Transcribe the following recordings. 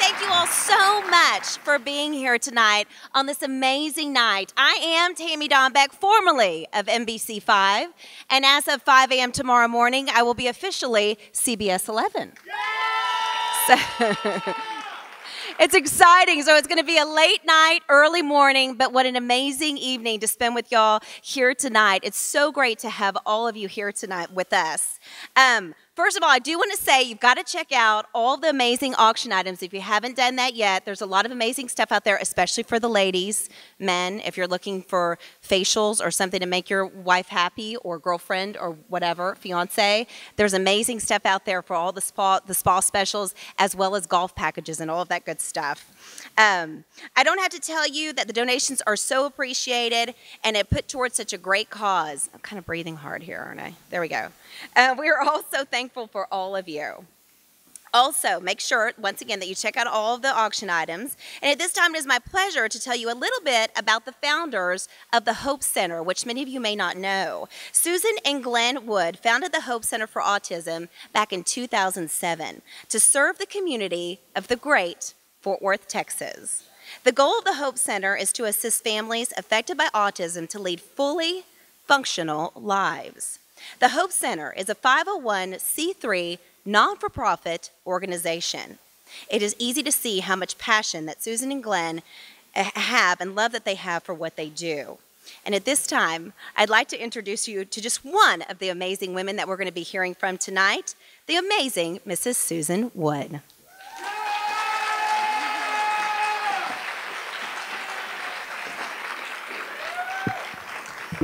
thank you all so much for being here tonight on this amazing night. I am Tammy Dombeck, formerly of NBC5, and as of 5 a.m. tomorrow morning, I will be officially CBS 11. So, it's exciting. So it's going to be a late night, early morning, but what an amazing evening to spend with y'all here tonight. It's so great to have all of you here tonight with us. First of all, I do want to say you've got to check out all the amazing auction items. If you haven't done that yet, there's a lot of amazing stuff out there, especially for the ladies, men, if you're looking for facials or something to make your wife happy or girlfriend or whatever, fiance. There's amazing stuff out there for all the spa specials, as well as golf packages and all of that good stuff. I don't have to tell you that the donations are so appreciated and it put towards such a great cause. I'm kind of breathing hard here, aren't I? There we go. We are also thankful for all of you. Also, make sure, once again, that you check out all of the auction items. And at this time, it is my pleasure to tell you a little bit about the founders of the Hope Center, which many of you may not know. Susan and Glenn Wood founded the Hope Center for Autism back in 2007 to serve the community of the great Fort Worth, Texas. The goal of the Hope Center is to assist families affected by autism to lead fully functional lives. The Hope Center is a 501c3 non-for-profit organization. It is easy to see how much passion that Susan and Glenn have and love that they have for what they do. And at this time, I'd like to introduce you to just one of the amazing women that we're going to be hearing from tonight, the amazing Mrs. Susan Wood.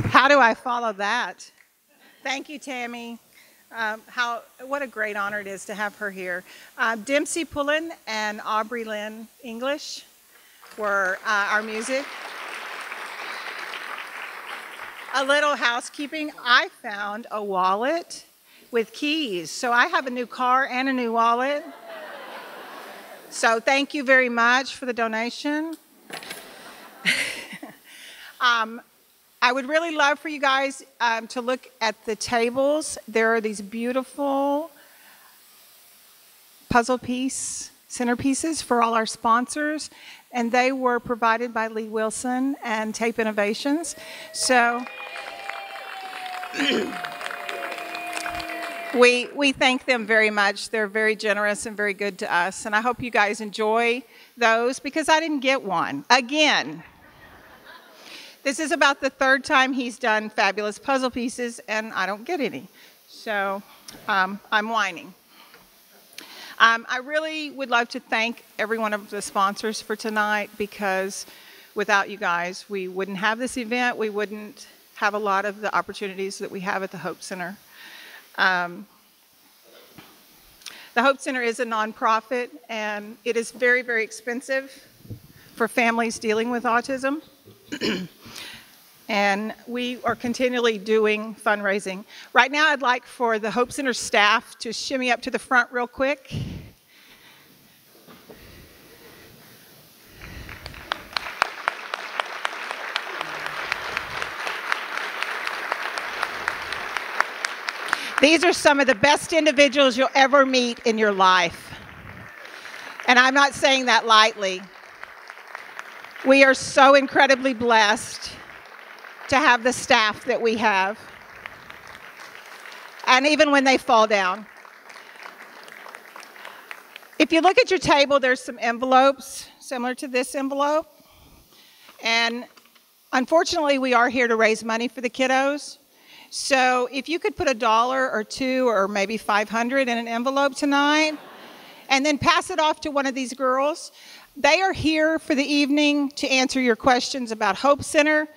How do I follow that? Thank you, Tammy. What a great honor it is to have her here. Dempsey Pullen and Aubrey Lynn English were our music. A little housekeeping. I found a wallet with keys. So I have a new car and a new wallet. So thank you very much for the donation. I would really love for you guys to look at the tables. There are these beautiful puzzle piece centerpieces for all our sponsors, and they were provided by Lee Wilson and Tape Innovations. So we thank them very much. They're very generous and very good to us, and I hope you guys enjoy those because I didn't get one. Again. This is about the third time he's done fabulous puzzle pieces, and I don't get any. So I'm whining. I really would love to thank every one of the sponsors for tonight because without you guys, we wouldn't have this event. We wouldn't have a lot of the opportunities that we have at the Hope Center. The Hope Center is a nonprofit, and it is very, very expensive for families dealing with autism. And we are continually doing fundraising. Right now, I'd like for the Hope Center staff to shimmy up to the front real quick. These are some of the best individuals you'll ever meet in your life. And I'm not saying that lightly. We are so incredibly blessed to have the staff that we have. And even when they fall down. If you look at your table, there's some envelopes similar to this envelope. And unfortunately, we are here to raise money for the kiddos. So if you could put $1 or $2 or maybe $500 in an envelope tonight, and then pass it off to one of these girls. They are here for the evening to answer your questions about Hope Center.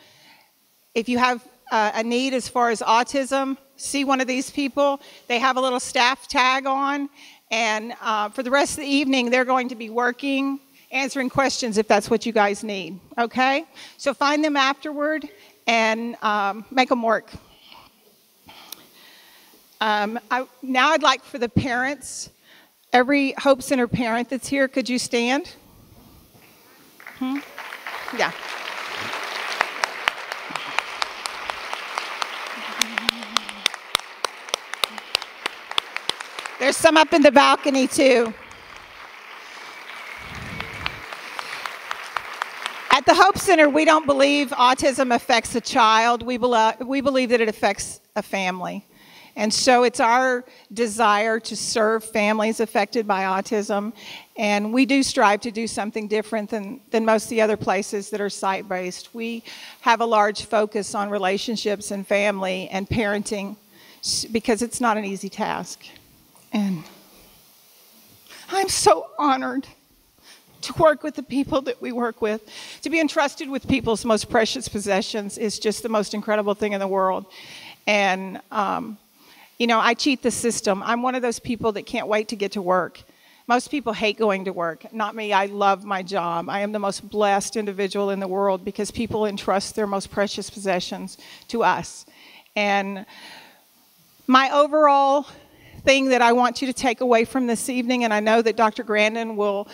If you have a need as far as autism, see one of these people. They have a little staff tag on, and for the rest of the evening, they're going to be working, answering questions if that's what you guys need, okay? So find them afterward and make them work. Now I'd like for the parents, every Hope Center parent that's here, could you stand? Yeah. There's some up in the balcony too. Center, we don't believe autism affects a child. We believe that it affects a family. And so it's our desire to serve families affected by autism. And we do strive to do something different than most of the other places that are site-based. We have a large focus on relationships and family and parenting because it's not an easy task. And I'm so honored to work with the people that we work with. To be entrusted with people's most precious possessions is just the most incredible thing in the world. And you know, I cheat the system. I'm one of those people that can't wait to get to work. Most people hate going to work. Not me. I love my job. I am the most blessed individual in the world because people entrust their most precious possessions to us. And my overall thing that I want you to take away from this evening, and I know that Dr. Grandin will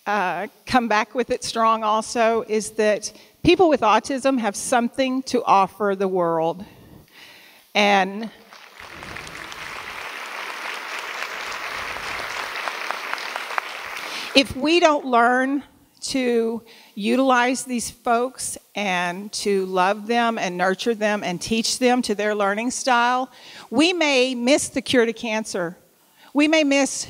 come back with it strong also, is that people with autism have something to offer the world. And if we don't learn to utilize these folks and to love them and nurture them and teach them to their learning style, we may miss the cure to cancer. We may miss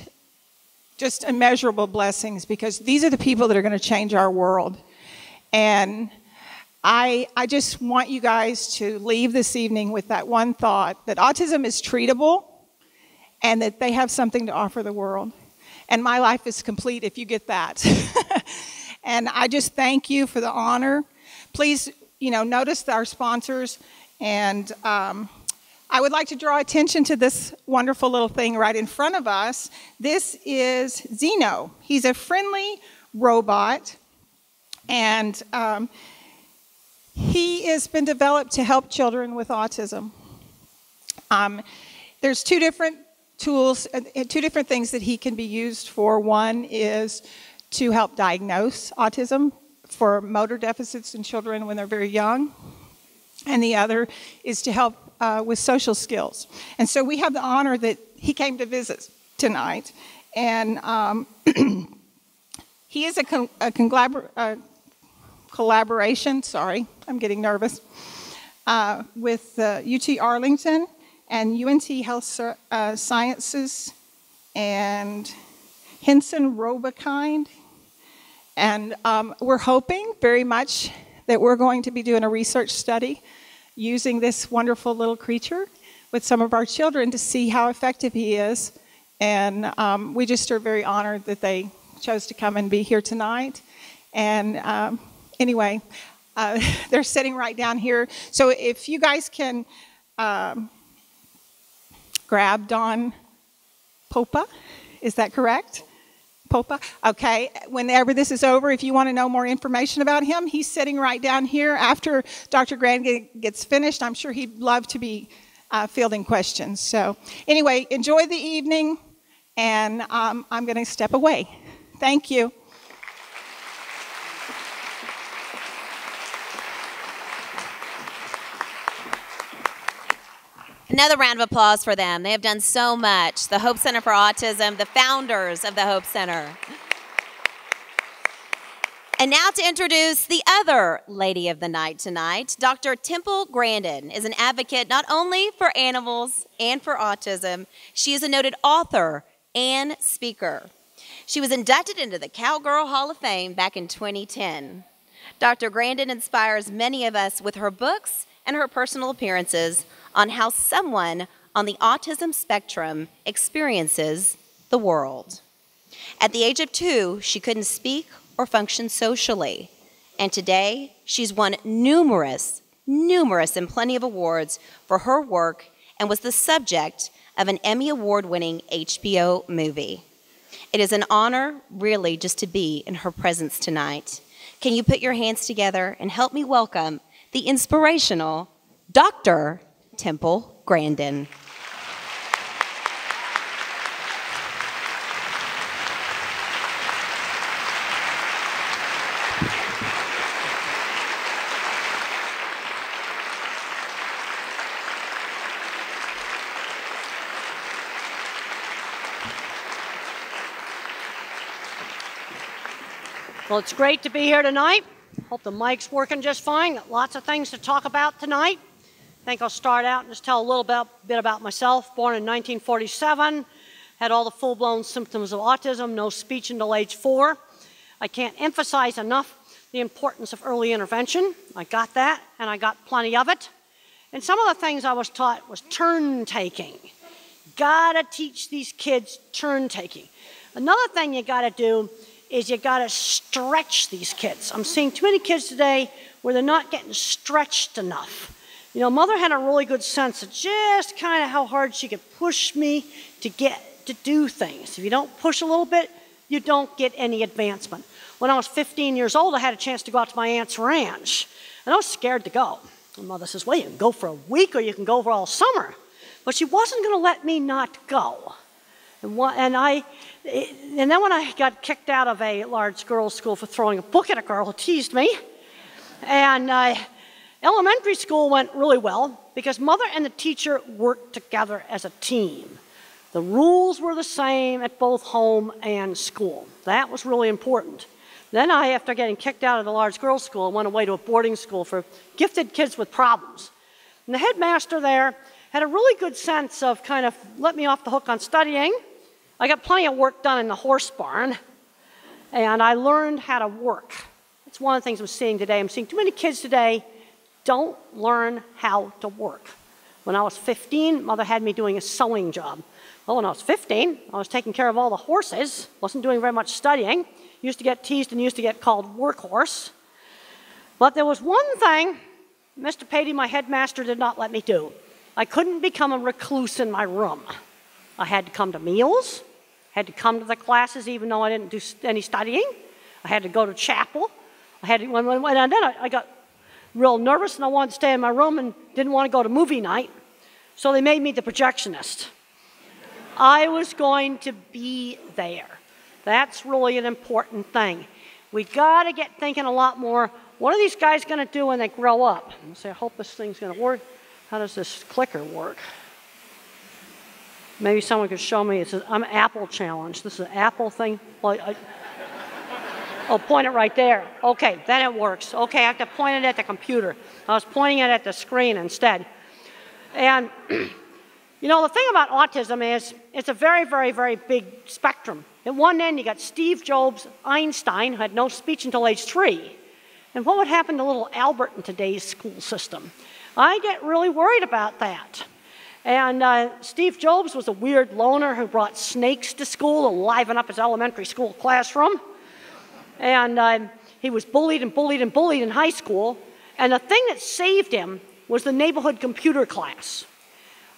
just immeasurable blessings because these are the people that are going to change our world. And I just want you guys to leave this evening with that one thought, that autism is treatable and that they have something to offer the world. And my life is complete if you get that. And I just thank you for the honor. Please, you know, notice our sponsors. And I would like to draw attention to this wonderful little thing right in front of us. This is Zeno. He's a friendly robot. And he has been developed to help children with autism. There's two different tools, two different things that he can be used for. One is to help diagnose autism for motor deficits in children when they're very young. And the other is to help with social skills. And so we have the honor that he came to visit tonight. And he is a collaboration, sorry, I'm getting nervous, with UT Arlington and UNT Health Sciences and Henson Robokind. And we're hoping very much that we're going to be doing a research study using this wonderful little creature with some of our children to see how effective he is. And we just are very honored that they chose to come and be here tonight. And anyway, they're sitting right down here. So if you guys can grab Don Popa, is that correct? Popa? Okay. Whenever this is over, if you want to know more information about him, he's sitting right down here. After Dr. Grandin gets finished, I'm sure he'd love to be fielding questions. So anyway, enjoy the evening, and I'm going to step away. Thank you. Another round of applause for them. They have done so much. The Hope Center for Autism, the founders of the Hope Center. And now to introduce the other lady of the night tonight, Dr. Temple Grandin is an advocate not only for animals and for autism, she is a noted author and speaker. She was inducted into the Cowgirl Hall of Fame back in 2010. Dr. Grandin inspires many of us with her books and her personal appearances on how someone on the autism spectrum experiences the world. At the age of 2, she couldn't speak or function socially. And today, she's won numerous and plenty of awards for her work and was the subject of an Emmy Award-winning HBO movie. It is an honor, really, just to be in her presence tonight. Can you put your hands together and help me welcome the inspirational Dr. Temple Grandin. Well, it's great to be here tonight. Hope the mic's working just fine. Got lots of things to talk about tonight. I think I'll start out and just tell a little bit about myself. Born in 1947, had all the full-blown symptoms of autism, no speech until age 4. I can't emphasize enough the importance of early intervention. I got that, and I got plenty of it. And some of the things I was taught was turn-taking. Gotta teach these kids turn-taking. Another thing you gotta do is you gotta stretch these kids. I'm seeing too many kids today where they're not getting stretched enough. You know, Mother had a really good sense of just kind of how hard she could push me to get to do things. If you don't push a little bit, you don't get any advancement. When I was 15 years old, I had a chance to go out to my aunt's ranch, and I was scared to go. And Mother says, well, you can go for a week or you can go for all summer. But she wasn't going to let me not go. And then when I got kicked out of a large girls' school for throwing a book at a girl who teased me, and elementary school went really well because Mother and the teacher worked together as a team. The rules were the same at both home and school. That was really important. Then after getting kicked out of the large girls' school, went away to a boarding school for gifted kids with problems. And the headmaster there had a really good sense of kind of let me off the hook on studying. I got plenty of work done in the horse barn, and I learned how to work. That's one of the things I'm seeing today. I'm seeing too many kids today don't learn how to work. When I was 15, Mother had me doing a sewing job. Well, when I was 15, I was taking care of all the horses, wasn't doing very much studying, used to get teased and used to get called workhorse. But there was one thing Mr. Patey, my headmaster, did not let me do. I couldn't become a recluse in my room. I had to come to meals, had to come to the classes even though I didn't do any studying. I had to go to chapel. I got real nervous and I wanted to stay in my room and didn't want to go to movie night. So they made me the projectionist. I was going to be there. That's really an important thing. We got to get thinking a lot more, what are these guys going to do when they grow up? I say, I hope this thing's going to work. How does this clicker work? Maybe someone could show me. It says, I'm Apple challenged. This is an Apple thing. Well, I'll point it right there. Okay, then it works. Okay, I have to point it at the computer. I was pointing it at the screen instead. And, you know, the thing about autism is it's a very, very, very big spectrum. At one end, you got Steve Jobs, Einstein, who had no speech until age 3. And what would happen to little Albert in today's school system? I get really worried about that. And Steve Jobs was a weird loner who brought snakes to school to liven up his elementary school classroom. And he was bullied and bullied and bullied in high school. And the thing that saved him was the neighborhood computer class.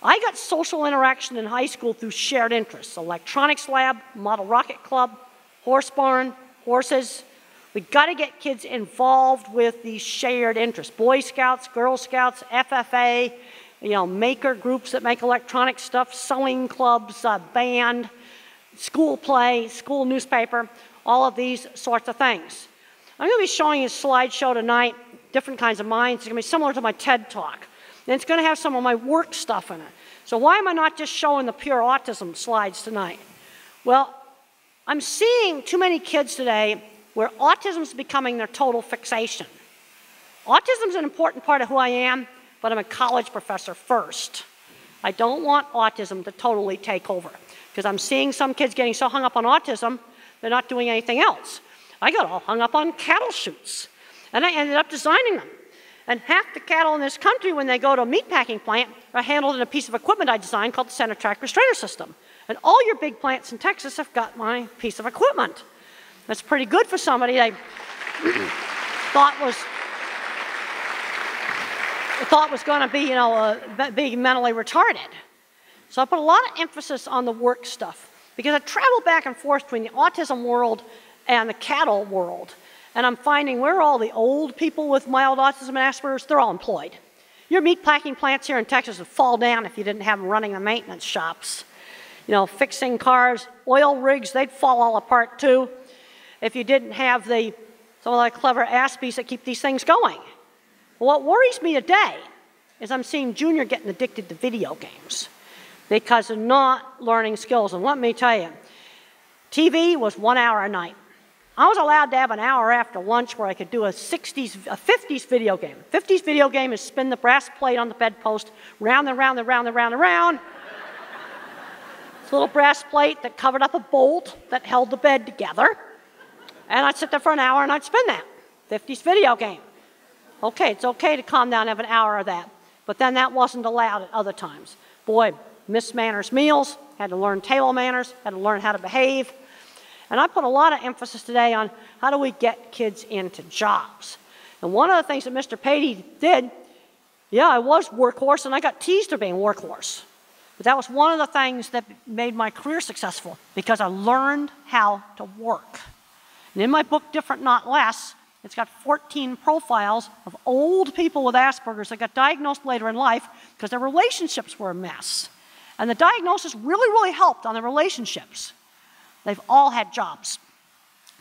I got social interaction in high school through shared interests. Electronics lab, model rocket club, horse barn, horses. We got to get kids involved with these shared interests. Boy Scouts, Girl Scouts, FFA, you know, maker groups that make electronic stuff, sewing clubs, band, school play, school newspaper, all of these sorts of things. I'm going to be showing you a slideshow tonight, different kinds of minds. It's going to be similar to my TED Talk. And it's going to have some of my work stuff in it. So why am I not just showing the pure autism slides tonight? Well, I'm seeing too many kids today where autism is becoming their total fixation. Autism is an important part of who I am, but I'm a college professor first. I don't want autism to totally take over because I'm seeing some kids getting so hung up on autism, they're not doing anything else. I got all hung up on cattle chutes, and I ended up designing them. And half the cattle in this country, when they go to a meatpacking plant, are handled in a piece of equipment I designed called the center track restrainer system. And all your big plants in Texas have got my piece of equipment. That's pretty good for somebody they thought was going to be, you know, be mentally retarded. So I put a lot of emphasis on the work stuff because I travel back and forth between the autism world and the cattle world. And I'm finding where are all the old people with mild autism and Asperger's? They're all employed. Your meat packing plants here in Texas would fall down if you didn't have them running the maintenance shops. You know, fixing cars, oil rigs, they'd fall all apart too if you didn't have some of the clever Aspies that keep these things going. What worries me today is I'm seeing Junior getting addicted to video games because they're not learning skills. And let me tell you, TV was 1 hour a night. I was allowed to have an hour after lunch where I could do a 50s video game. 50s video game is spin the brass plate on the bedpost, round and round and round and round and round. It's a little brass plate that covered up a bolt that held the bed together. And I'd sit there for an hour and I'd spin that. 50s video game. Okay, it's okay to calm down and have an hour of that. But then that wasn't allowed at other times. Boy, missed manners meals, had to learn table manners, had to learn how to behave. And I put a lot of emphasis today on how do we get kids into jobs. And one of the things that Mr. Patey did, yeah, I was workhorse and I got teased for being workhorse. But that was one of the things that made my career successful because I learned how to work. And in my book, Different Not Less, it's got 14 profiles of old people with Asperger's that got diagnosed later in life because their relationships were a mess. And the diagnosis really, really helped on their relationships. They've all had jobs,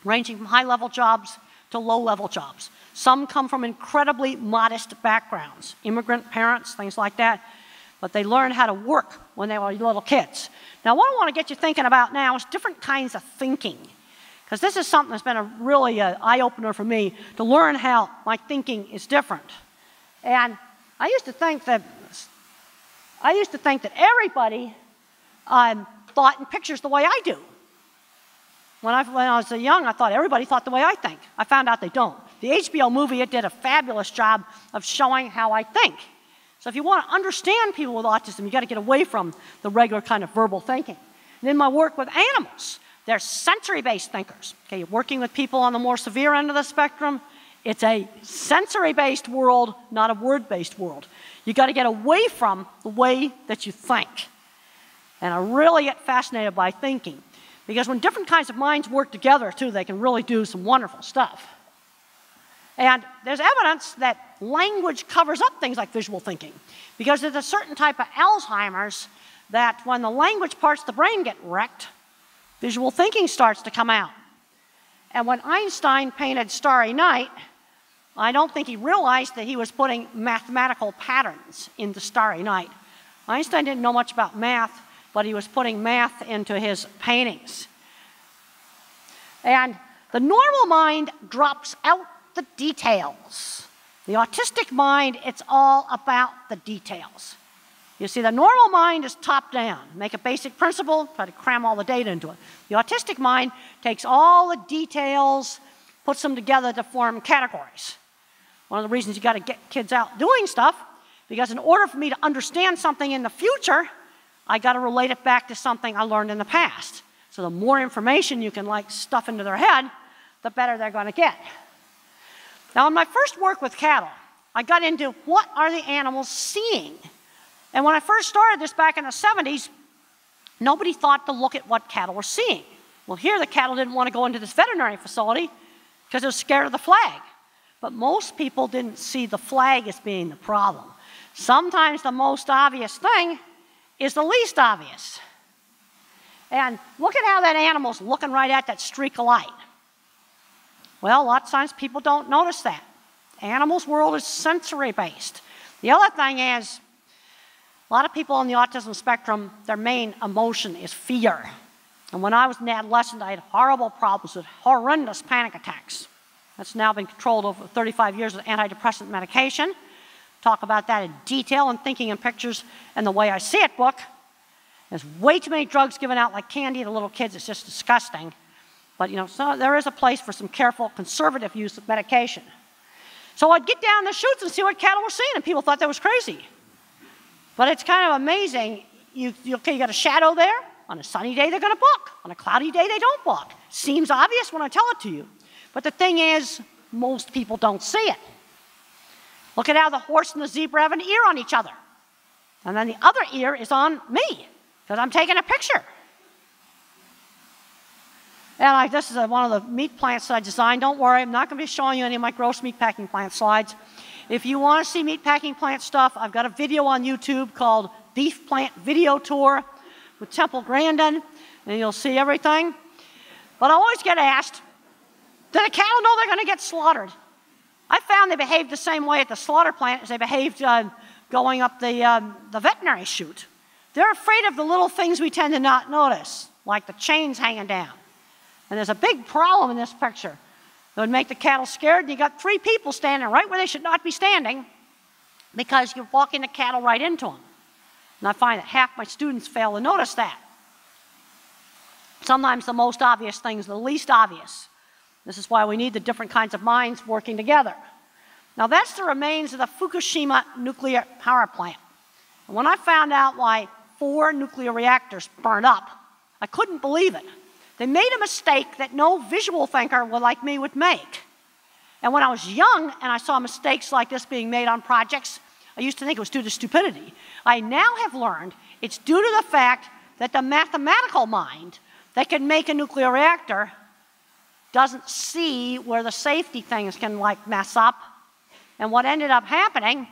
ranging from high-level jobs to low-level jobs. Some come from incredibly modest backgrounds, immigrant parents, things like that, but they learned how to work when they were little kids. Now, what I want to get you thinking about now is different kinds of thinking, because this is something that's been a really eye-opener for me, to learn how my thinking is different. And I used to think that everybody thought in pictures the way I do. When I was young, I thought everybody thought the way I think. I found out they don't. The HBO movie, it did a fabulous job of showing how I think. So if you want to understand people with autism, you've got to get away from the regular kind of verbal thinking. And in my work with animals, they're sensory-based thinkers. Okay, you're working with people on the more severe end of the spectrum. It's a sensory-based world, not a word-based world. You've got to get away from the way that you think. And I really get fascinated by thinking. Because when different kinds of minds work together, too, they can really do some wonderful stuff. And there's evidence that language covers up things like visual thinking. Because there's a certain type of Alzheimer's that when the language parts of the brain get wrecked, visual thinking starts to come out. And when Einstein painted Starry Night, I don't think he realized that he was putting mathematical patterns into Starry Night. Einstein didn't know much about math, but he was putting math into his paintings. And the normal mind drops out the details. The autistic mind, it's all about the details. You see, the normal mind is top down. Make a basic principle, try to cram all the data into it. The autistic mind takes all the details, puts them together to form categories. One of the reasons you got to get kids out doing stuff, because in order for me to understand something in the future, I got to relate it back to something I learned in the past. So the more information you can stuff into their head, the better they're going to get. Now, in my first work with cattle, I got into what are the animals seeing? And when I first started this back in the 70s, nobody thought to look at what cattle were seeing. Well, here the cattle didn't want to go into this veterinary facility because they were scared of the flag. But most people didn't see the flag as being the problem. Sometimes the most obvious thing is the least obvious. And look at how that animal's looking right at that streak of light. Well, a lot of times people don't notice that. Animals' world is sensory-based. The other thing is, a lot of people on the autism spectrum, their main emotion is fear. And when I was an adolescent, I had horrible problems with horrendous panic attacks. That's now been controlled over 35 years with antidepressant medication. Talk about that in detail in Thinking in Pictures and the Way I See It book. There's way too many drugs given out like candy to little kids. It's just disgusting. But, so there is a place for some careful, conservative use of medication. So I'd get down the chutes and see what cattle were seeing, and people thought that was crazy. But it's kind of amazing. You got a shadow there. On a sunny day, they're going to balk. On a cloudy day, they don't balk. Seems obvious when I tell it to you. But the thing is, most people don't see it. Look at how the horse and the zebra have an ear on each other. And then the other ear is on me, because I'm taking a picture. And this is one of the meat plants that I designed. Don't worry, I'm not going to be showing you any of my gross meat packing plant slides. If you want to see meat packing plant stuff, I've got a video on YouTube called Beef Plant Video Tour with Temple Grandin, and you'll see everything. But I always get asked, do the cattle know they're going to get slaughtered? I found they behaved the same way at the slaughter plant as they behaved going up the veterinary chute. They're afraid of the little things we tend to not notice, like the chains hanging down. And there's a big problem in this picture. It would make the cattle scared, and you got 3 people standing right where they should not be standing because you're walking the cattle right into them. And I find that half my students fail to notice that. Sometimes the most obvious things are the least obvious. This is why we need the different kinds of minds working together. Now that's the remains of the Fukushima nuclear power plant. And when I found out why 4 nuclear reactors burned up, I couldn't believe it. They made a mistake that no visual thinker like me would make. And when I was young and I saw mistakes like this being made on projects, I used to think it was due to stupidity. I now have learned it's due to the fact that the mathematical mind that can make a nuclear reactor doesn't see where the safety things can like mess up. And what ended up happening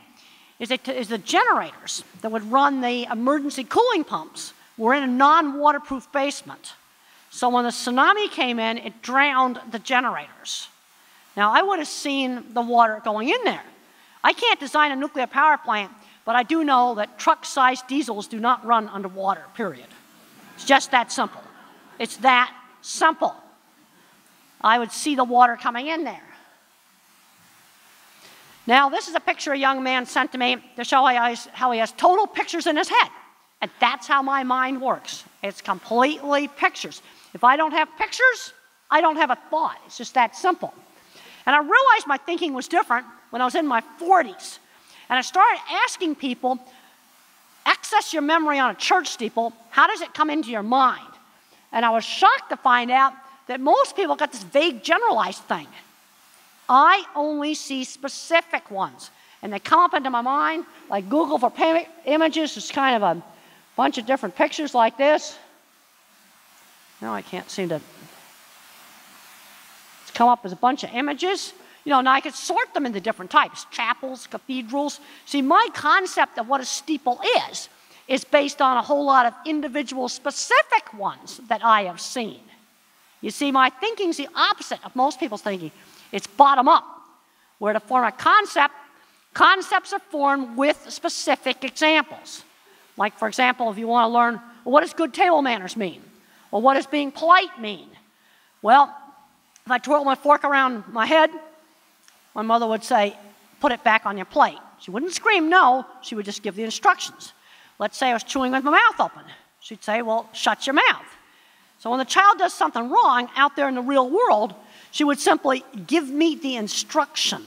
is the generators that would run the emergency cooling pumps were in a non-waterproof basement. So when the tsunami came in, it drowned the generators. Now, I would have seen the water going in there. I can't design a nuclear power plant, but I do know that truck-sized diesels do not run underwater, period. It's just that simple. It's that simple. I would see the water coming in there. Now, this is a picture a young man sent to me to show how he has total pictures in his head. And that's how my mind works. It's completely pictures. If I don't have pictures, I don't have a thought. It's just that simple. And I realized my thinking was different when I was in my 40s. And I started asking people, access your memory on a church steeple, how does it come into your mind? And I was shocked to find out that most people got this vague generalized thing. I only see specific ones. And they come up into my mind, like Google for images, it's kind of a bunch of different pictures like this. No, I can't seem to. It's come up as a bunch of images. You know, now I could sort them into different types, chapels, cathedrals. See, my concept of what a steeple is based on a whole lot of individual specific ones that I have seen. You see, my thinking's the opposite of most people's thinking. It's bottom up, where to form a concept, concepts are formed with specific examples. Like, for example, if you want to learn, well, what does good table manners mean? Well, what does being polite mean? Well, if I twirl my fork around my head, my mother would say, put it back on your plate. She wouldn't scream no, she would just give the instructions. Let's say I was chewing with my mouth open. She'd say, well, shut your mouth. So when the child does something wrong out there in the real world, she would simply give me the instruction.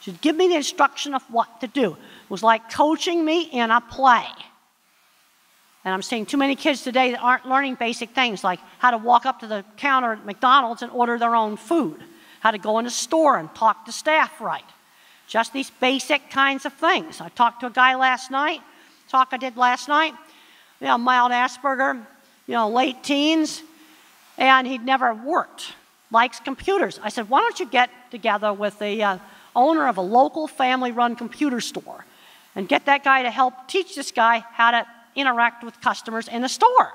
She'd give me the instruction of what to do. It was like coaching me in a play. And I'm seeing too many kids today that aren't learning basic things like how to walk up to the counter at McDonald's and order their own food, how to go in a store and talk to staff right. Just these basic kinds of things. I talked to a guy last night, you know, mild Asperger, you know, late teens, and he'd never worked, likes computers. I said, why don't you get together with the owner of a local family-run computer store and get that guy to help teach this guy how to interact with customers in the store.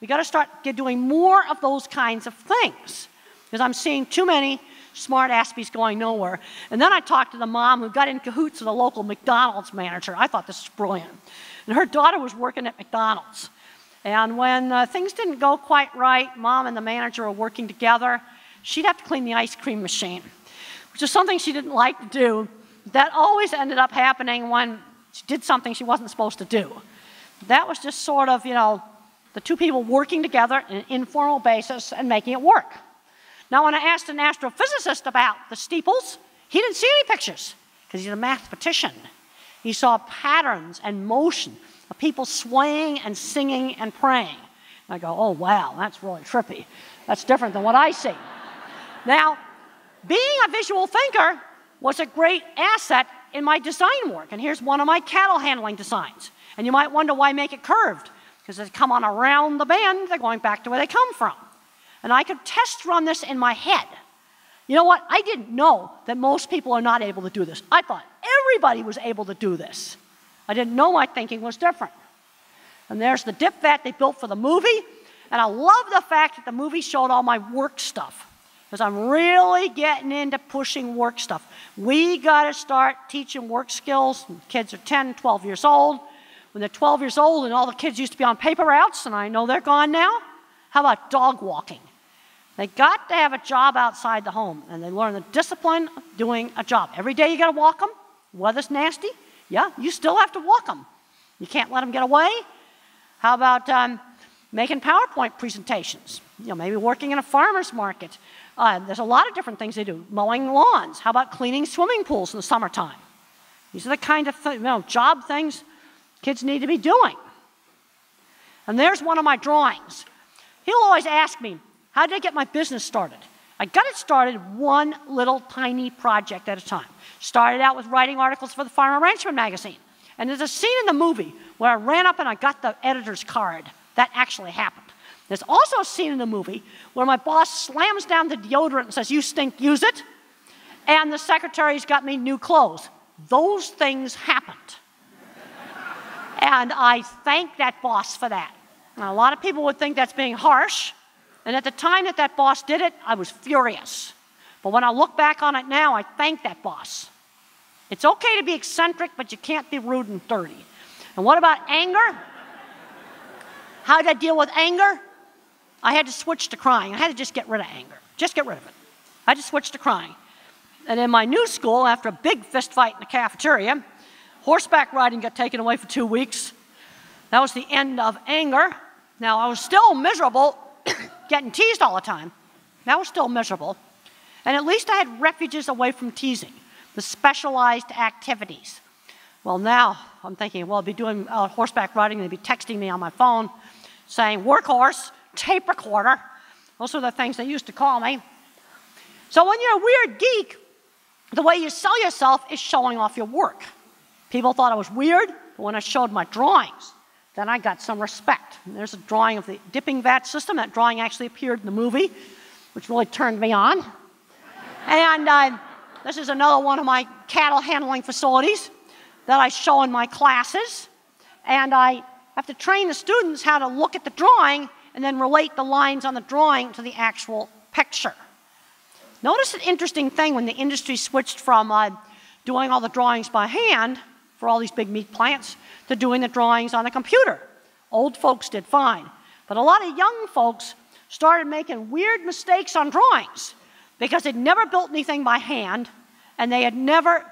We got to start doing more of those kinds of things because I'm seeing too many smart aspies going nowhere. And then I talked to the mom who got in cahoots with a local McDonald's manager. I thought this was brilliant. And her daughter was working at McDonald's. And when things didn't go quite right, mom and the manager were working together. She'd have to clean the ice cream machine, which is something she didn't like to do. That always ended up happening when she did something she wasn't supposed to do. That was just sort of, you know, the two people working together on an informal basis and making it work. Now, when I asked an astrophysicist about the steeples, he didn't see any pictures because he's a mathematician. He saw patterns and motion of people swaying and singing and praying. And I go, oh, wow, that's really trippy. That's different than what I see. Now, being a visual thinker was a great asset in my design work. And here's one of my cattle handling designs. And you might wonder why make it curved, because they come on around the bend, they're going back to where they come from. And I could test run this in my head. You know what? I didn't know that most people are not able to do this. I thought everybody was able to do this. I didn't know my thinking was different. And there's the dip vat they built for the movie. And I love the fact that the movie showed all my work stuff, because I'm really getting into pushing work stuff. We got to start teaching work skills when kids are 10, 12 years old. When they're 12 years old and all the kids used to be on paper routes, and I know they're gone now, how about dog walking? They got to have a job outside the home, and they learn the discipline of doing a job. Every day you got to walk them. Weather's nasty. Yeah, you still have to walk them. You can't let them get away. How about making PowerPoint presentations? Maybe working in a farmer's market. There's a lot of different things they do. Mowing lawns. How about cleaning swimming pools in the summertime? These are the kind of job things kids need to be doing. And there's one of my drawings. He'll always ask me, how did I get my business started? I got it started one little tiny project at a time. Started out with writing articles for the Farmer Ranchman magazine. And there's a scene in the movie where I ran up and I got the editor's card. That actually happened. There's also a scene in the movie where my boss slams down the deodorant and says, "You stink, use it." And the secretary's got me new clothes. Those things happened. And I thank that boss for that. Now, a lot of people would think that's being harsh. And at the time that that boss did it, I was furious. But when I look back on it now, I thank that boss. It's okay to be eccentric, but you can't be rude and dirty. And what about anger? How did I deal with anger? I had to switch to crying. I had to just get rid of anger. Just get rid of it. I just switched to crying. And in my new school, after a big fist fight in the cafeteria, horseback riding got taken away for 2 weeks. That was the end of anger. Now, I was still miserable, getting teased all the time. That was still miserable. And at least I had refuges away from teasing, the specialized activities. Well, now I'm thinking, well, I'll be doing horseback riding, and they'd be texting me on my phone saying, "Workhorse, tape recorder." Those are the things they used to call me. So when you're a weird geek, the way you sell yourself is showing off your work. People thought I was weird, but when I showed my drawings, then I got some respect. And there's a drawing of the dipping vat system. That drawing actually appeared in the movie, which really turned me on. And this is another one of my cattle handling facilities that I show in my classes. And I have to train the students how to look at the drawing and then relate the lines on the drawing to the actual picture. Notice an interesting thing when the industry switched from doing all the drawings by hand for all these big meat plants to doing the drawings on a computer. Old folks did fine. But a lot of young folks started making weird mistakes on drawings because they'd never built anything by hand and they had never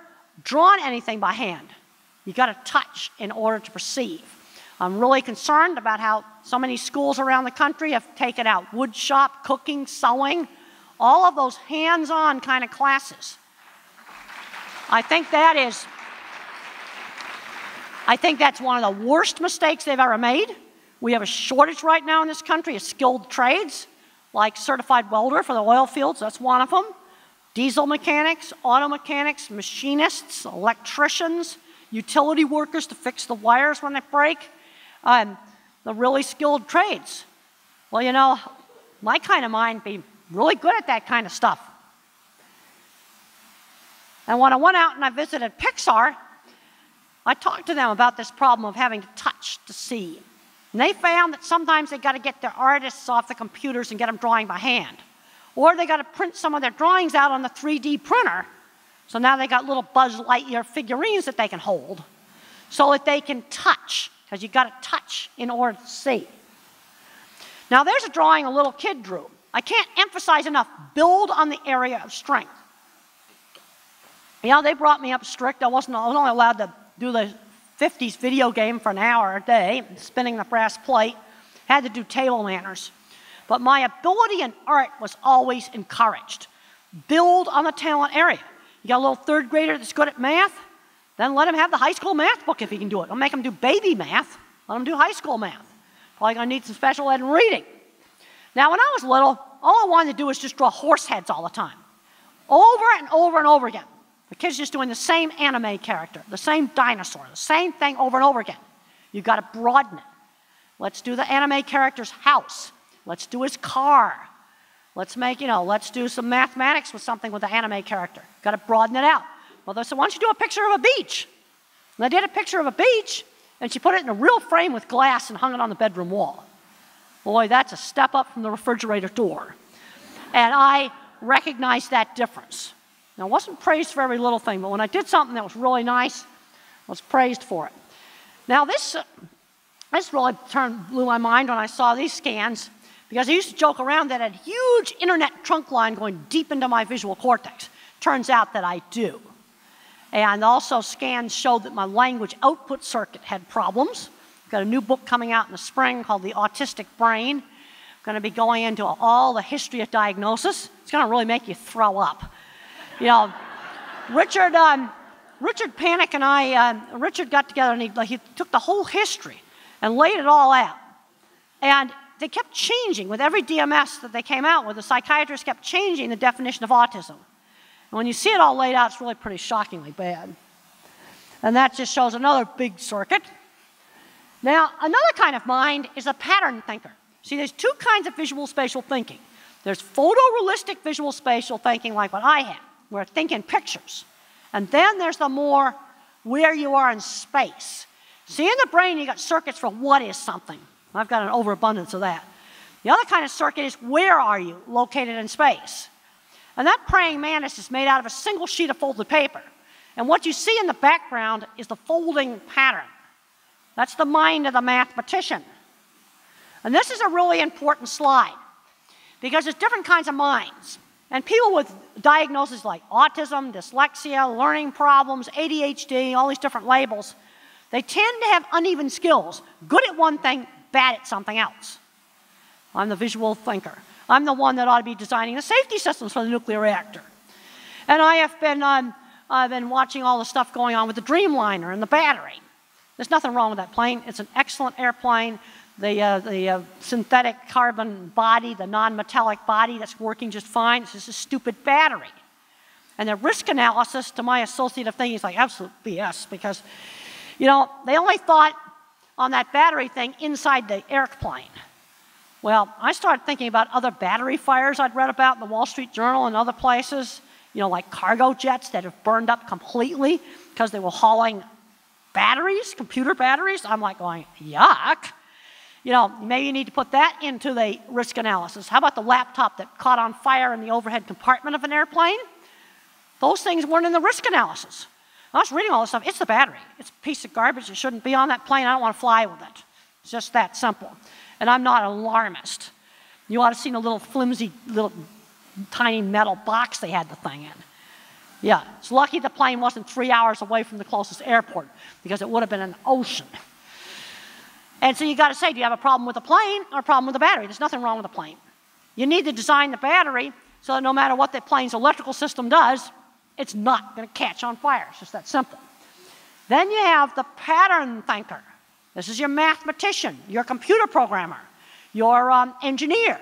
drawn anything by hand. You got to touch in order to perceive. I'm really concerned about how so many schools around the country have taken out wood shop, cooking, sewing, all of those hands-on kind of classes. I think that's one of the worst mistakes they've ever made. We have a shortage right now in this country of skilled trades, like certified welder for the oil fields, that's one of them. Diesel mechanics, auto mechanics, machinists, electricians, utility workers to fix the wires when they break, the really skilled trades. Well, my kind of mind be really good at that kind of stuff. And when I went out and I visited Pixar, I talked to them about this problem of having to touch to see. And they found that sometimes they got to get their artists off the computers and get them drawing by hand. Or they got to print some of their drawings out on the 3D printer. So now they got little Buzz Lightyear figurines that they can hold so that they can touch, because you got to touch in order to see. Now there's a drawing a little kid drew. I can't emphasize enough, build on the area of strength. They brought me up strict. I was only allowed to do the 50s video game for an hour a day, spinning the brass plate. Had to do table manners. But my ability in art was always encouraged. Build on the talent area. You got a little third grader that's good at math, then let him have the high school math book if he can do it. Don't make him do baby math. Let him do high school math. Probably going to need some special ed in reading. Now, when I was little, all I wanted to do was just draw horse heads all the time. Over and over and over again. The kid's just doing the same anime character, the same dinosaur, the same thing over and over again. You've got to broaden it. Let's do the anime character's house. Let's do his car. Let's do some mathematics with something with the anime character. Got to broaden it out. Well, they said, why don't you do a picture of a beach? And I did a picture of a beach, and she put it in a real frame with glass and hung it on the bedroom wall. Boy, that's a step up from the refrigerator door. And I recognized that difference. Now, I wasn't praised for every little thing, but when I did something that was really nice, I was praised for it. Now, this really blew my mind when I saw these scans. because I used to joke around that I had a huge internet trunk line going deep into my visual cortex. Turns out that I do. And also scans showed that my language output circuit had problems. I've got a new book coming out in the spring called The Autistic Brain. I'm going to be going into all the history of diagnosis. It's going to really make you throw up. You know, Richard Panic and Richard got together and he took the whole history and laid it all out. And they kept changing with every DMS that they came out with. The psychiatrists kept changing the definition of autism. And when you see it all laid out, it's really pretty shockingly bad. And that just shows another big circuit. Now, another kind of mind is a pattern thinker. See, there's two kinds of visual spatial thinking. There's photorealistic visual spatial thinking like what I have, where I think in pictures. And then there's the more where you are in space. See, in the brain, you got circuits for what is something. I've got an overabundance of that. The other kind of circuit is where are you located in space. And that praying mantis is made out of a single sheet of folded paper. And what you see in the background is the folding pattern. That's the mind of the mathematician. And this is a really important slide because there's different kinds of minds. And people with diagnoses like autism, dyslexia, learning problems, ADHD, all these different labels, they tend to have uneven skills, good at one thing, bad at something else. I'm the visual thinker. I'm the one that ought to be designing the safety systems for the nuclear reactor. And I've been watching all the stuff going on with the Dreamliner and the battery. There's nothing wrong with that plane. It's an excellent airplane. The synthetic carbon body, the non-metallic body, that's working just fine. It's just a stupid battery. And the risk analysis to my associative thinking is like absolute BS because, you know, they only thought on that battery thing inside the airplane. Well, I started thinking about other battery fires I'd read about in the Wall Street Journal and other places, you know, like cargo jets that have burned up completely because they were hauling batteries, computer batteries. I'm like going, yuck. You know, maybe you need to put that into the risk analysis. How about the laptop that caught on fire in the overhead compartment of an airplane? Those things weren't in the risk analysis. I was reading all this stuff. It's the battery. It's a piece of garbage. It shouldn't be on that plane. I don't want to fly with it. It's just that simple. And I'm not an alarmist. You ought to have seen a little flimsy, little tiny metal box they had the thing in. Yeah, it's lucky the plane wasn't 3 hours away from the closest airport because it would have been an ocean. And so you got to say, do you have a problem with the plane or a problem with the battery? There's nothing wrong with the plane. You need to design the battery so that no matter what the plane's electrical system does, it's not going to catch on fire. It's just that simple. Then you have the pattern thinker. This is your mathematician, your computer programmer, your engineer.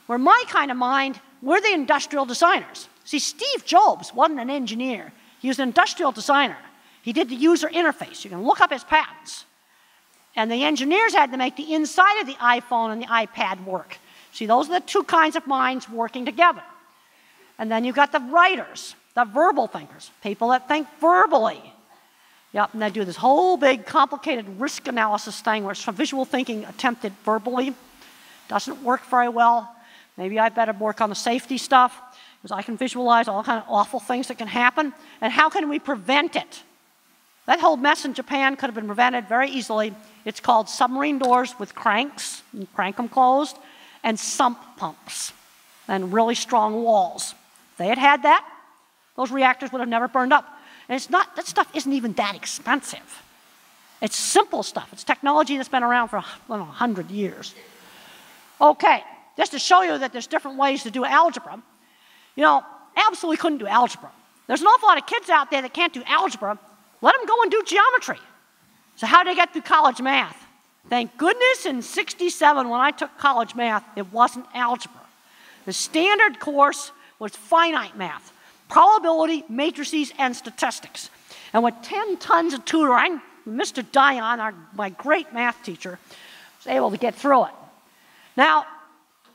Where my kind of mind, we're the industrial designers. See, Steve Jobs wasn't an engineer. He was an industrial designer. He did the user interface. You can look up his patents. And the engineers had to make the inside of the iPhone and the iPad work. See, those are the two kinds of minds working together. And then you've got the writers, the verbal thinkers, people that think verbally. Yep, and they do this whole big complicated risk analysis thing where some visual thinking attempted verbally. Doesn't work very well. Maybe I better work on the safety stuff because I can visualize all kind of awful things that can happen. And how can we prevent it? That whole mess in Japan could have been prevented very easily. It's called submarine doors with cranks, you crank them closed, and sump pumps, and really strong walls. If they had had that, those reactors would have never burned up. And it's not, that stuff isn't even that expensive. It's simple stuff. It's technology that's been around for 100 years. Okay, just to show you that there's different ways to do algebra. You know, absolutely couldn't do algebra. There's an awful lot of kids out there that can't do algebra. Let them go and do geometry. So how did I get through college math? Thank goodness in '67 when I took college math, it wasn't algebra. The standard course was finite math, probability, matrices, and statistics. And with 10 tons of tutoring, Mr. Dion, my great math teacher, was able to get through it. Now,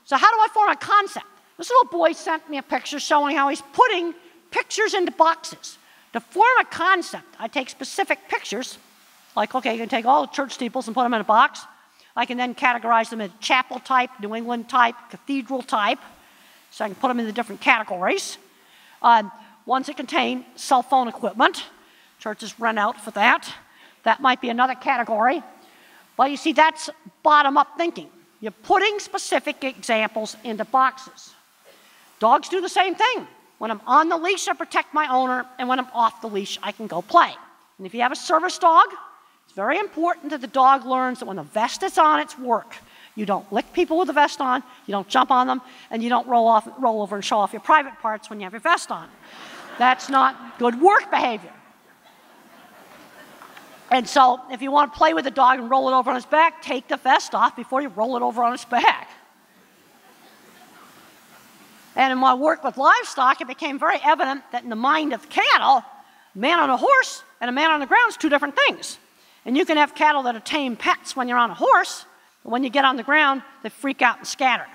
so how do I form a concept? This little boy sent me a picture showing how he's putting pictures into boxes. To form a concept, I take specific pictures, like, okay, you can take all the church steeples and put them in a box. I can then categorize them as chapel type, New England type, cathedral type, so I can put them into different categories. Ones that contain cell phone equipment. Churches rent out for that. That might be another category. But you see, that's bottom-up thinking. You're putting specific examples into boxes. Dogs do the same thing. When I'm on the leash, I protect my owner, and when I'm off the leash, I can go play. And if you have a service dog, it's very important that the dog learns that when the vest is on, it's work. You don't lick people with the vest on, you don't jump on them, and you don't roll over and show off your private parts when you have your vest on. That's not good work behavior. And so if you want to play with the dog and roll it over on his back, take the vest off before you roll it over on his back. And in my work with livestock, it became very evident that in the mind of cattle, a man on a horse and a man on the ground is two different things. And you can have cattle that are tame pets when you're on a horse, but when you get on the ground, they freak out and scatter.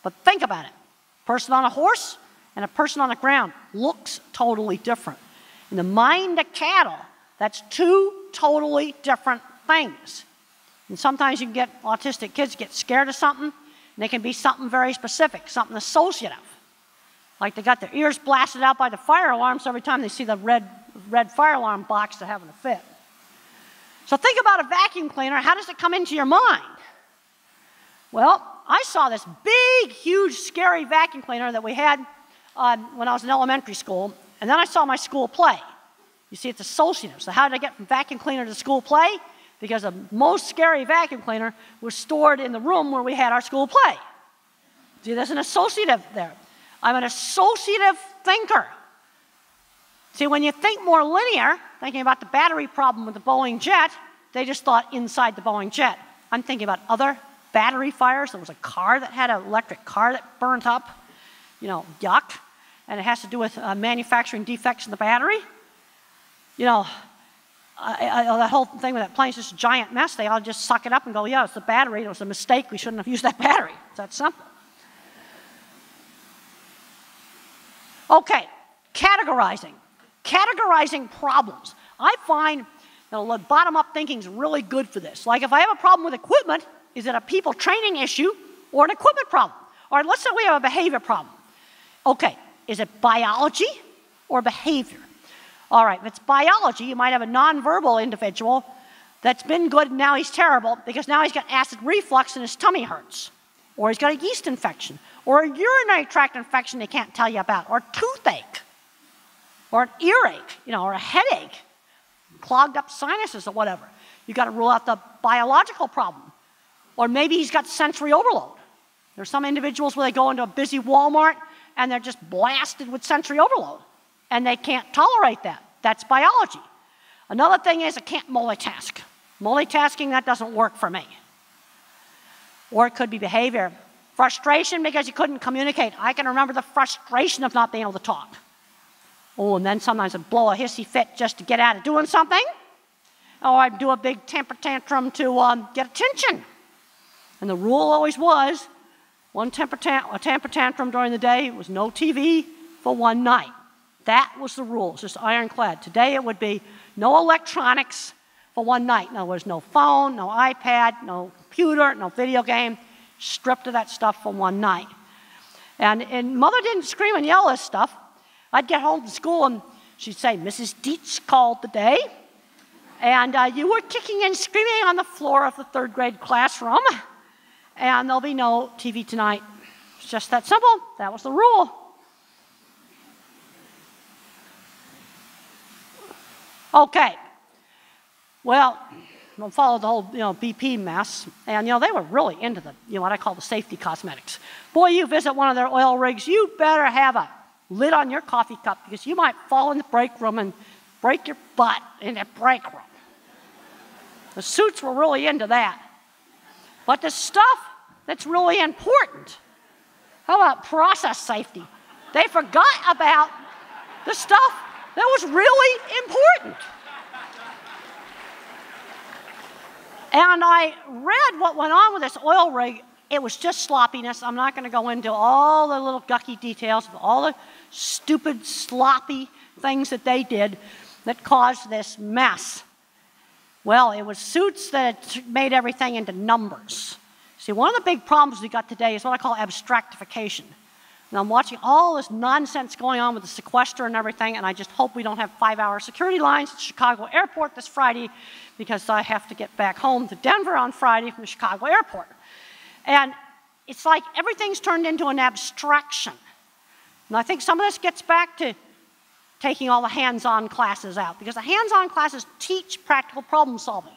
But think about it. A person on a horse and a person on the ground looks totally different. In the mind of cattle, that's two totally different things. And sometimes you can get autistic kids get scared of something, and they can be something very specific, something associative. Like they got their ears blasted out by the fire alarms every time they see the red fire alarm box, they're having a fit. So think about a vacuum cleaner. How does it come into your mind? Well, I saw this big, huge, scary vacuum cleaner that we had when I was in elementary school, and then I saw my school play. You see, it's associative. So how did I get from vacuum cleaner to school play? Because the most scary vacuum cleaner was stored in the room where we had our school play. See, there's an associative there. I'm an associative thinker. See, when you think more linear, thinking about the battery problem with the Boeing jet, they just thought inside the Boeing jet. I'm thinking about other battery fires. There was a car that had an electric car that burnt up. You know, yuck. And it has to do with manufacturing defects in the battery. You know, that whole thing with that plane is just a giant mess. They all just suck it up and go, yeah, it's the battery. It was a mistake. We shouldn't have used that battery. It's that simple. Okay, categorizing. Categorizing problems. I find that bottom-up thinking is really good for this. Like if I have a problem with equipment, is it a people training issue or an equipment problem? All right, let's say we have a behavior problem. Okay, is it biology or behavior? All right, if it's biology, you might have a nonverbal individual that's been good and now he's terrible because now he's got acid reflux and his tummy hurts. Or he's got a yeast infection. Or a urinary tract infection they can't tell you about. Or toothache. Or an earache, you know, or a headache. Clogged up sinuses or whatever. You've got to rule out the biological problem. Or maybe he's got sensory overload. There's some individuals where they go into a busy Walmart and they're just blasted with sensory overload. And they can't tolerate that. That's biology. Another thing is I can't multitask. Multitasking, that doesn't work for me. Or it could be behavior. Frustration because you couldn't communicate. I can remember the frustration of not being able to talk. Oh, and then sometimes I'd blow a hissy fit just to get out of doing something. Or I'd do a big temper tantrum to get attention. And the rule always was, a temper tantrum during the day was no TV for one night. That was the rule. It's just ironclad. Today it would be no electronics for one night. In other words, no phone, no iPad, no computer, no video game. Stripped of that stuff for one night. And Mother didn't scream and yell at stuff. I'd get home from school and she'd say, Mrs. Dietz called today. And you were kicking and screaming on the floor of the third grade classroom. And there'll be no TV tonight. It's just that simple. That was the rule. Okay. Well, I followed the whole, BP mess, and they were really into the, what I call the safety cosmetics. Boy, you visit one of their oil rigs, you better have a lid on your coffee cup because you might fall in the break room and break your butt in the break room. The suits were really into that. But the stuff that's really important, how about process safety? They forgot about the stuff that was really important. And I read what went on with this oil rig. It was just sloppiness. I'm not going to go into all the little gucky details of all the stupid, sloppy things that they did that caused this mess. Well, it was suits that made everything into numbers. See, one of the big problems we got today is what I call abstractification. And I'm watching all this nonsense going on with the sequester and everything, and I just hope we don't have 5-hour security lines at Chicago Airport this Friday because I have to get back home to Denver on Friday from the Chicago Airport. And it's like everything's turned into an abstraction. And I think some of this gets back to taking all the hands-on classes out, because the hands-on classes teach practical problem solving.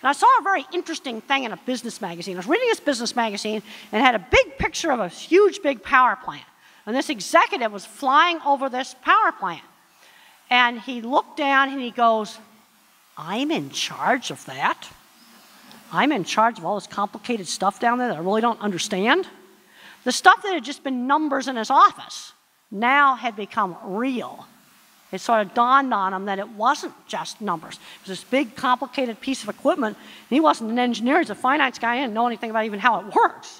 And I saw a very interesting thing in a business magazine. I was reading this business magazine and it had a big picture of a huge big power plant. And this executive was flying over this power plant. And he looked down and he goes, I'm in charge of that? I'm in charge of all this complicated stuff down there that I really don't understand? The stuff that had just been numbers in his office now had become real. It sort of dawned on him that it wasn't just numbers. It was this big, complicated piece of equipment. And he wasn't an engineer. He's a finance guy. He didn't know anything about even how it works.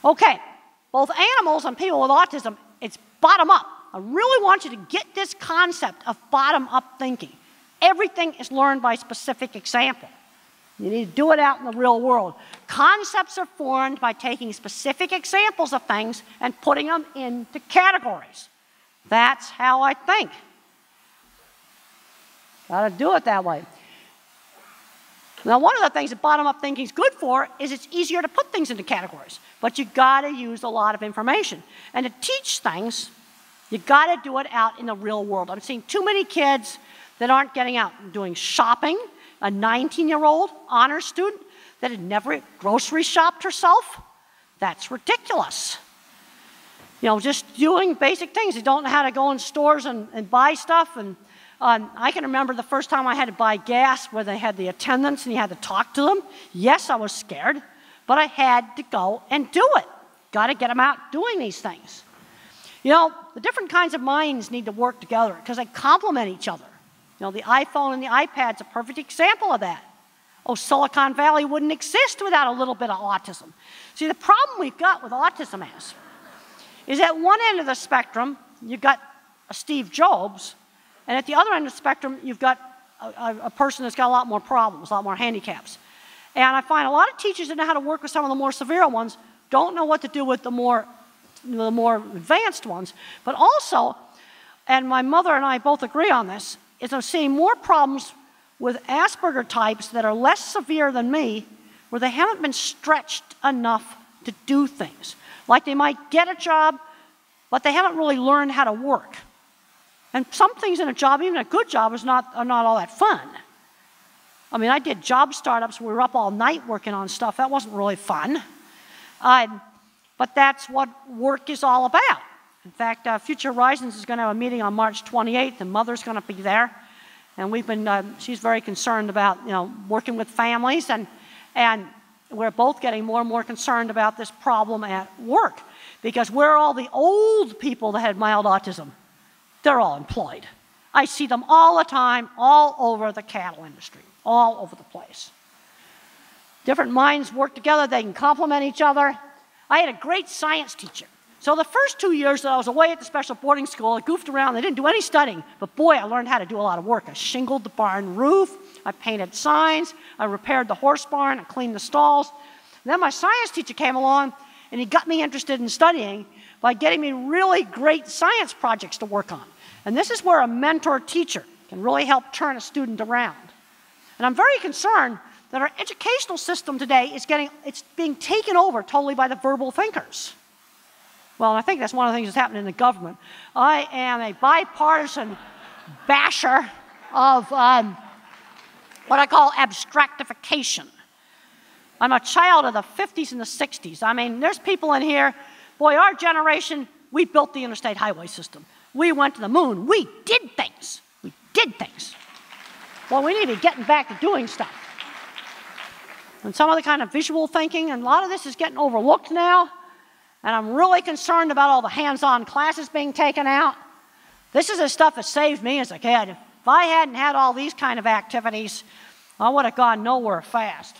Okay, both animals and people with autism, it's bottom up. I really want you to get this concept of bottom-up thinking. Everything is learned by specific example. You need to do it out in the real world. Concepts are formed by taking specific examples of things and putting them into categories. That's how I think. Got to do it that way. Now, one of the things that bottom-up thinking is good for is it's easier to put things into categories. But you got to use a lot of information. And to teach things, you got to do it out in the real world. I'm seeing too many kids that aren't getting out and doing shopping. A 19-year-old honor student that had never grocery shopped herself. That's ridiculous. You know, just doing basic things. They don't know how to go in stores and buy stuff. And I can remember the first time I had to buy gas where they had the attendants and you had to talk to them. Yes, I was scared, but I had to go and do it. Got to get them out doing these things. You know, the different kinds of minds need to work together because they complement each other. You know, the iPhone and the iPad's a perfect example of that. Oh, Silicon Valley wouldn't exist without a little bit of autism. See, the problem we've got with autism is at one end of the spectrum, you've got a Steve Jobs, and at the other end of the spectrum, you've got a person that's got a lot more problems, a lot more handicaps. And I find a lot of teachers that know how to work with some of the more severe ones don't know what to do with the more advanced ones. But also, and my mother and I both agree on this, is I'm seeing more problems with Asperger types that are less severe than me, where they haven't been stretched enough to do things. Like they might get a job, but they haven't really learned how to work. And some things in a job, even a good job, are not all that fun. I mean, I did job startups where we were up all night working on stuff. That wasn't really fun. But that's what work is all about. In fact, Future Horizons is going to have a meeting on March 28th, and Mother's going to be there. And we've been, she's very concerned about, you know, working with families, and we're both getting more and more concerned about this problem at work. Because where are all the old people that had mild autism? They're all employed. I see them all the time, all over the cattle industry, all over the place. Different minds work together, they can complement each other. I had a great science teacher. So the first 2 years that I was away at the special boarding school, I goofed around. I didn't do any studying. But boy, I learned how to do a lot of work. I shingled the barn roof. I painted signs. I repaired the horse barn. I cleaned the stalls. And then my science teacher came along, and he got me interested in studying by getting me really great science projects to work on. And this is where a mentor teacher can really help turn a student around. And I'm very concerned that our educational system today is it's being taken over totally by the verbal thinkers. Well, and I think that's one of the things that's happening in the government. I am a bipartisan basher of what I call abstractification. I'm a child of the 50s and the 60s. I mean, there's people in here, boy, our generation, we built the interstate highway system. We went to the moon. We did things. We did things. Well, we need to be getting back to doing stuff. And some of the kind of visual thinking, and a lot of this is getting overlooked now. And I'm really concerned about all the hands-on classes being taken out. This is the stuff that saved me as a kid. If I hadn't had all these kind of activities, I would have gone nowhere fast.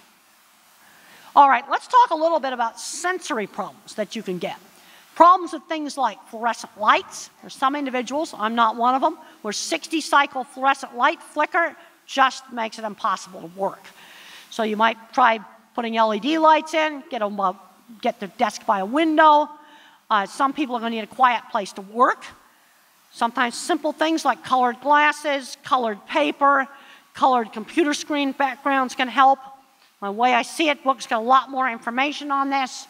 All right, let's talk a little bit about sensory problems that you can get. Problems with things like fluorescent lights. There's some individuals, I'm not one of them, where 60-cycle fluorescent light flicker just makes it impossible to work. So you might try putting LED lights in, get their desk by a window. Some people are going to need a quiet place to work. Sometimes simple things like colored glasses, colored paper, colored computer screen backgrounds can help. The way I see it, books got a lot more information on this.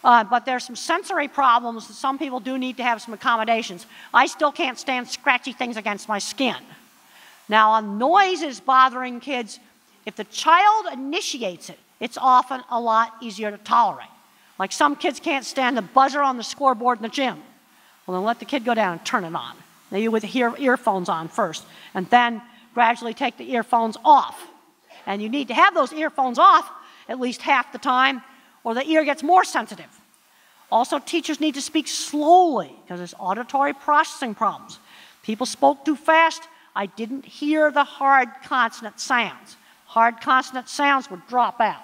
But there's some sensory problems that some people do need to have some accommodations. I still can't stand scratchy things against my skin. Now, noise is bothering kids. If the child initiates it, it's often a lot easier to tolerate. Like some kids can't stand the buzzer on the scoreboard in the gym. Well, then let the kid go down and turn it on. Now you would hear earphones on first, and then gradually take the earphones off. And you need to have those earphones off at least half the time, or the ear gets more sensitive. Also, teachers need to speak slowly because there's auditory processing problems. People spoke too fast. I didn't hear the hard consonant sounds. Hard consonant sounds would drop out.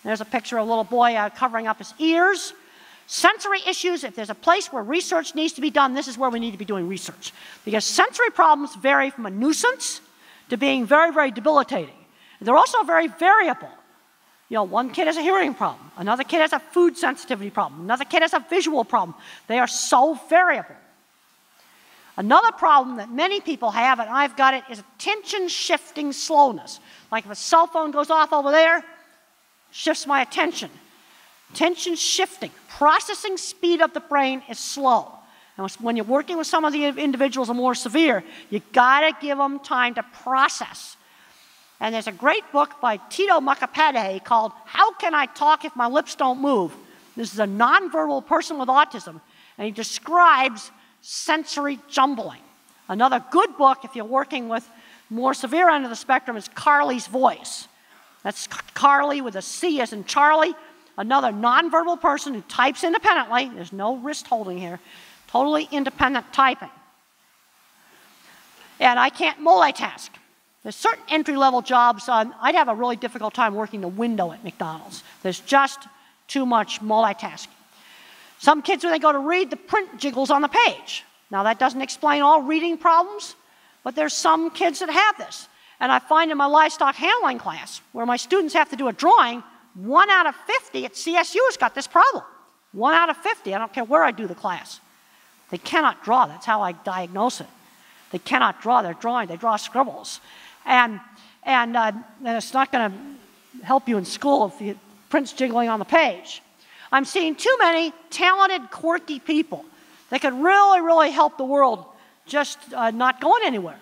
There's a picture of a little boy covering up his ears. Sensory issues, if there's a place where research needs to be done, this is where we need to be doing research. Because sensory problems vary from a nuisance to being very, very debilitating. They're also very variable. You know, one kid has a hearing problem. Another kid has a food sensitivity problem. Another kid has a visual problem. They are so variable. Another problem that many people have, and I've got it, is attention shifting slowness. Like if a cell phone goes off over there, shifts my attention. Attention shifting, processing speed of the brain is slow. And when you're working with some of the individuals who are more severe, you gotta give them time to process. And there's a great book by Tito Mukapede called How Can I Talk If My Lips Don't Move? This is a nonverbal person with autism, and he describes sensory jumbling. Another good book, if you're working with more severe end of the spectrum, is Carly's Voice. That's Carly with a C as in Charlie. Another nonverbal person who types independently. There's no wrist holding here. Totally independent typing. And I can't multitask. There's certain entry-level jobs. I'd have a really difficult time working the window at McDonald's. There's just too much multitasking. Some kids, when they go to read, the print jiggles on the page. Now, that doesn't explain all reading problems, but there's some kids that have this. And I find in my livestock handling class, where my students have to do a drawing, 1 out of 50 at CSU has got this problem. 1 out of 50, I don't care where I do the class. They cannot draw, that's how I diagnose it. They cannot draw, they're drawing, they draw scribbles. And it's not gonna help you in school if you print's jiggling on the page. I'm seeing too many talented, quirky people that could really, really help the world, just not going anywhere.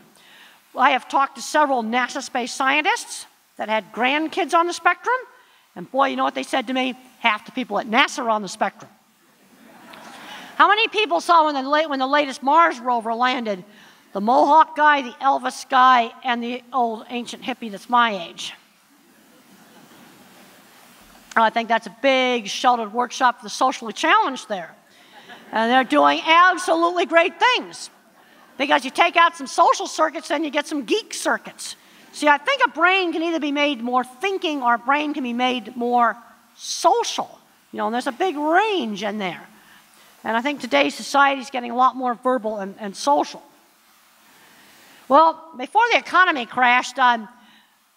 I have talked to several NASA space scientists that had grandkids on the spectrum, and boy, you know what they said to me? Half the people at NASA are on the spectrum. How many people saw when the latest Mars rover landed? The Mohawk guy, the Elvis guy, and the old ancient hippie that's my age. I think that's a big sheltered workshop for the socially challenged there. And they're doing absolutely great things. Because you take out some social circuits, then you get some geek circuits. See, I think a brain can either be made more thinking or a brain can be made more social. You know, and there's a big range in there. And I think today's society is getting a lot more verbal and social. Well, before the economy crashed,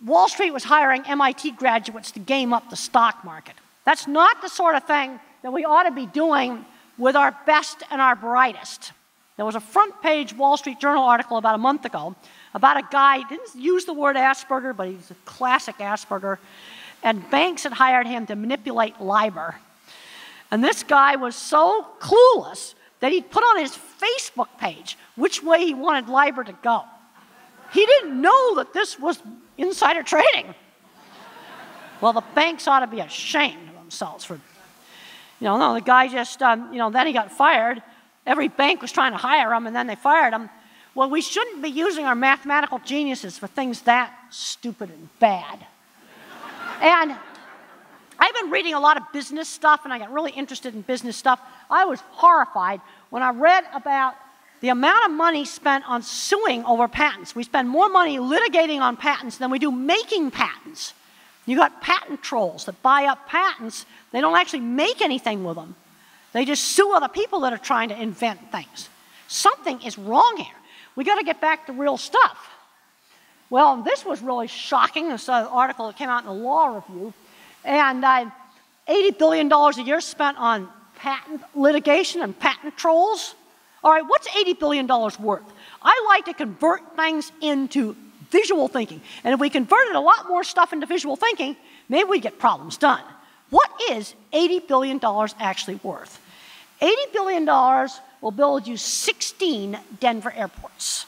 Wall Street was hiring MIT graduates to game up the stock market. That's not the sort of thing that we ought to be doing with our best and our brightest. There was a front page Wall Street Journal article about a month ago about a guy, he didn't use the word Asperger, but he's a classic Asperger, and banks had hired him to manipulate LIBOR. And this guy was so clueless that he put on his Facebook page which way he wanted LIBOR to go. He didn't know that this was insider trading. Well, the banks ought to be ashamed of themselves for, no, the guy just, then he got fired. Every bank was trying to hire him, and then they fired him. Well, we shouldn't be using our mathematical geniuses for things that stupid and bad. And I've been reading a lot of business stuff, and I got really interested in business stuff. I was horrified when I read about the amount of money spent on suing over patents. We spend more money litigating on patents than we do making patents. You got patent trolls that buy up patents. They don't actually make anything with them. They just sue other people that are trying to invent things. Something is wrong here. We got to get back to real stuff. Well, this was really shocking. This article that came out in the Law Review. And $80 billion a year spent on patent litigation and patent trolls. All right, what's $80 billion worth? I like to convert things into visual thinking. And if we converted a lot more stuff into visual thinking, maybe we'd get problems done. What is $80 billion actually worth? $80 billion will build you 16 Denver airports.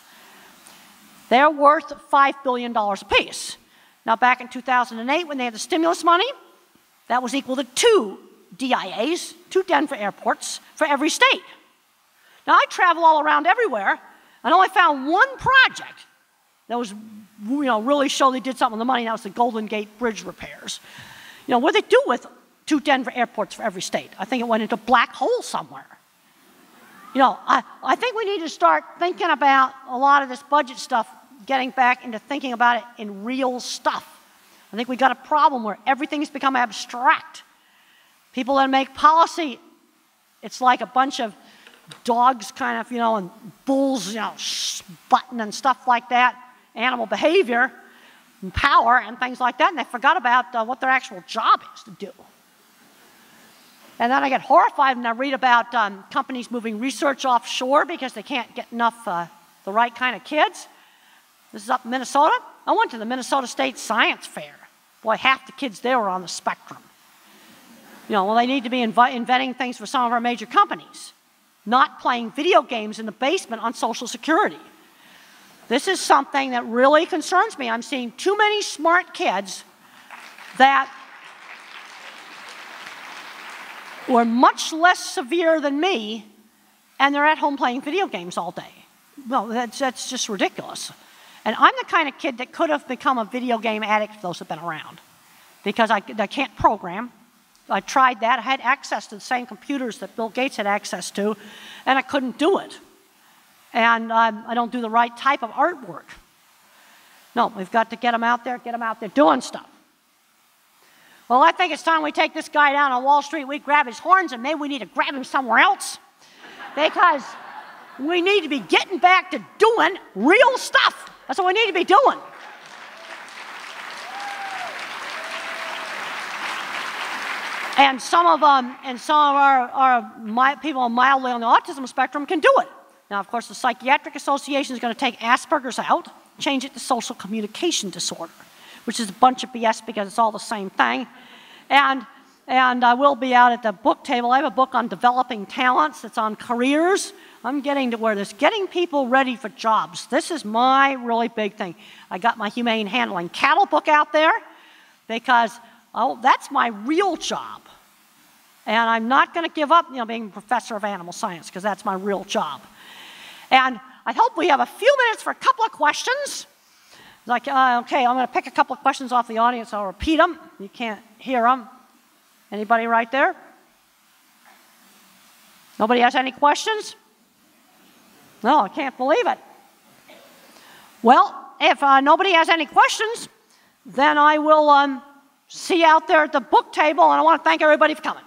They're worth $5 billion apiece. Now, back in 2008, when they had the stimulus money, that was equal to 2 DIAs, 2 Denver airports for every state. Now, I travel all around everywhere, and only found one project that was, really showed they did something with the money, and that was the Golden Gate Bridge repairs. What did they do with 2 Denver airports for every state? I think it went into a black hole somewhere. I think we need to start thinking about a lot of this budget stuff, getting back into thinking about it in real stuff. I think we got a problem where everything's become abstract. People that make policy, it's like a bunch of dogs kind of, and bulls, button and stuff like that, animal behavior and power and things like that, and they forgot about what their actual job is to do. And then I get horrified when I read about companies moving research offshore because they can't get enough the right kind of kids. This is up in Minnesota. I went to the Minnesota State Science Fair. Boy, half the kids there were on the spectrum. Well, they need to be inventing things for some of our major companies, not playing video games in the basement on Social Security. This is something that really concerns me. I'm seeing too many smart kids that were much less severe than me, and they're at home playing video games all day. Well, that's just ridiculous. And I'm the kind of kid that could have become a video game addict if those had been around, because I can't program. I tried that. I had access to the same computers that Bill Gates had access to, and I couldn't do it. And I don't do the right type of artwork. No, we've got to get them out there doing stuff. Well, I think it's time we take this guy down on Wall Street, we grab his horns, and maybe we need to grab him somewhere else, because we need to be getting back to doing real stuff. That's what we need to be doing. And some of our people mildly on the autism spectrum can do it. Now, of course, the Psychiatric Association is going to take Asperger's out, change it to social communication disorder, which is a bunch of BS because it's all the same thing. And I will be out at the book table. I have a book on developing talents. It's on careers. I'm getting to where there's getting people ready for jobs. This is my really big thing. I got my humane handling cattle book out there because that's my real job. And I'm not going to give up, being a professor of animal science, because that's my real job. And I hope we have a few minutes for a couple of questions. Okay, I'm going to pick a couple of questions off the audience. I'll repeat them. You can't hear them. Anybody right there? Nobody has any questions? No, I can't believe it. Well, if nobody has any questions, then I will see you out there at the book table, and I want to thank everybody for coming.